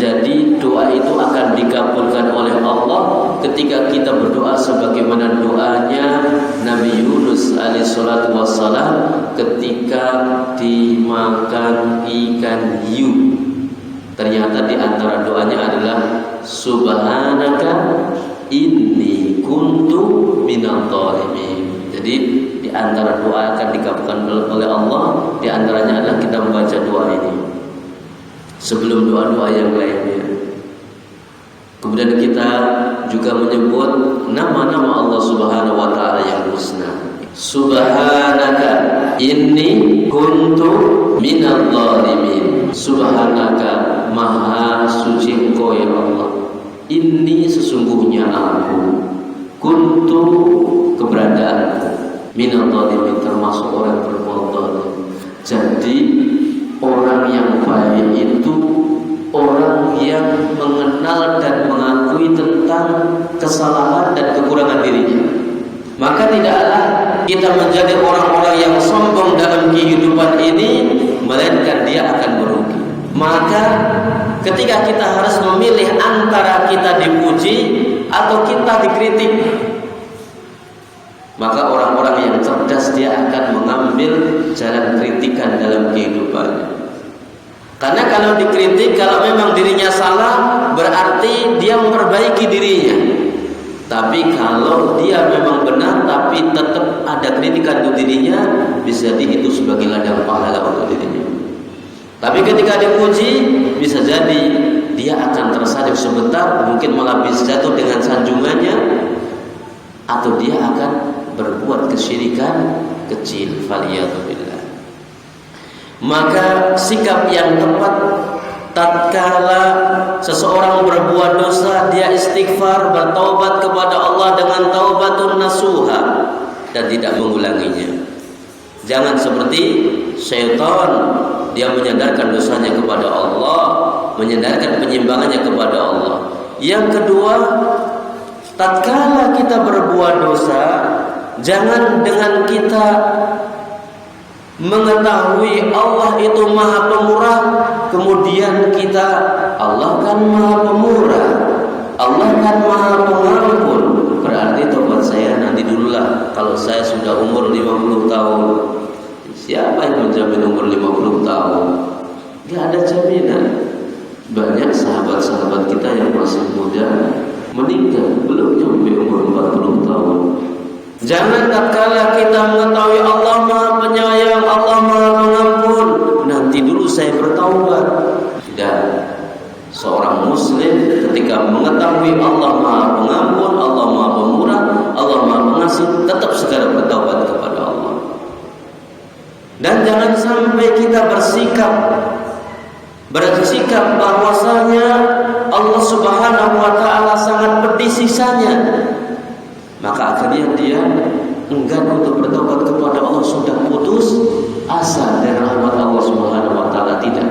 jadi doa itu akan dikabulkan oleh Allah ketika kita berdoa sebagaimana doanya Nabi Yunus alaihissalatu wassalam ketika dimakan ikan hiu. Ternyata di antara doanya adalah subhanaka inni kuntu minadh dhalimin. Jadi di antara doa akan dikabulkan oleh Allah, di antaranya adalah kita membaca doa ini sebelum doa-doa yang lainnya. Kemudian kita juga menyebut nama-nama Allah Subhanahu wa taala yang husna. Subhanaka inni kuntu minadh dhalimin. Subhanaka, maha suci Engkau ya Allah. Inni sesungguhnya aku, kuntu keberadaanku, minadh dhalimin termasuk orang berbuat zalim. Jadi orang yang baik itu orang yang mengenal dan mengakui tentang kesalahan dan kekurangan dirinya. Maka tidaklah kita menjadi orang-orang yang sombong dalam kehidupan ini, melainkan dia akan merugi. Maka ketika kita harus memilih antara kita dipuji atau kita dikritik, maka orang-orang yang cerdas dia akan mengambil jalan kritikan dalam kehidupannya. Karena kalau dikritik, kalau memang dirinya salah, berarti dia memperbaiki dirinya. Tapi kalau dia memang benar tapi tetap ada kritikan untuk dirinya, bisa jadi itu sebagai ladang pahala untuk dirinya. Tapi ketika dipuji, bisa jadi dia akan tersadar sebentar, mungkin malah bisa jatuh dengan sanjungannya, atau dia akan berbuat kesyirikan kecil. Faliyatubillah. Maka sikap yang tepat tatkala seseorang berbuat dosa, dia istighfar, bertaubat kepada Allah dengan taubatun nasuha dan tidak mengulanginya. Jangan seperti syaitan, dia menyandarkan dosanya kepada Allah, menyandarkan penyimbangannya kepada Allah. Yang kedua, tatkala kita berbuat dosa, jangan dengan kita mengetahui Allah itu maha pemurah, kemudian kita, Allah kan maha pemurah, Allah kan maha pengampun, berarti tobat saya nanti dululah kalau saya sudah umur 50 tahun. Siapa yang menjamin umur 50 tahun? Tidak ada jaminan. Banyak sahabat-sahabat kita yang masih muda meninggal belum sampai umur 40 tahun. Jangan tatkala kita mengetahui Allah maha penyayang, Allah maha pengampun, nanti dulu saya bertaubat. Tidak. Seorang muslim ketika mengetahui Allah maha pengampun, Allah maha pemurah, Allah maha pengasih, tetap segera bertaubat kepada Allah. Dan jangan sampai kita bersikap bahwasanya Allah Subhanahu wa taala sangat pedih siksanya, maka akhirnya dia enggan untuk bertobat kepada Allah, sudah putus asa dari rahmat Allah Subhanahu wa taala. Tidak.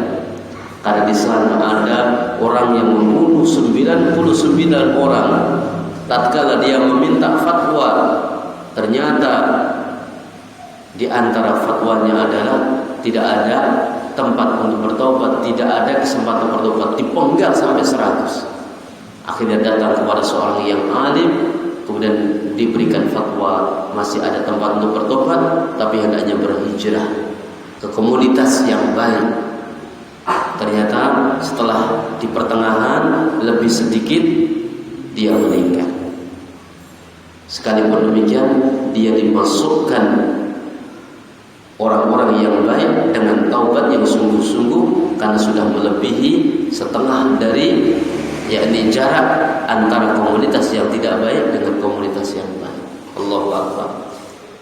Karena di sana ada orang yang membunuh 99 orang. Tatkala dia meminta fatwa, ternyata di antara fatwanya adalah tidak ada tempat untuk bertobat, tidak ada kesempatan bertobat, dipenggal sampai 100. Akhirnya datang kepada seorang yang alim, kemudian diberikan fatwa masih ada tempat untuk bertobat, tapi hendaknya berhijrah ke komunitas yang baik. Ternyata setelah di pertengahan lebih sedikit dia meninggal. Sekalipun demikian, dia dimasukkan orang-orang yang baik dengan taubat yang sungguh-sungguh, karena sudah melebihi setengah dari yakni jarak antara komunitas yang tidak baik dengan komunitas yang baik. Allahu Akbar.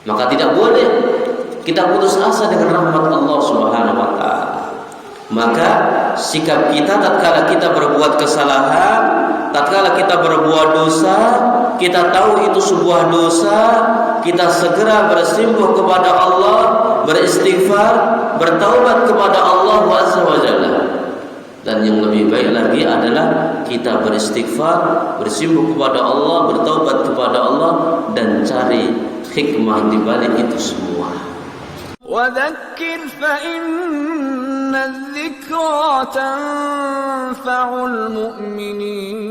Maka tidak boleh kita putus asa dengan rahmat Allah Subhanahu wa taala. Maka sikap kita tatkala kita berbuat kesalahan, tatkala kita berbuat dosa, kita tahu itu sebuah dosa, kita segera bersimpuh kepada Allah, beristighfar, bertaubat kepada Allah Azza wa Jalla. Dan yang lebih baik lagi adalah kita beristighfar, bersimpuh kepada Allah, bertaubat kepada Allah, dan cari hikmah di balik itu semua. Wa dzakir fa inna الذكرى تنفع المؤمنين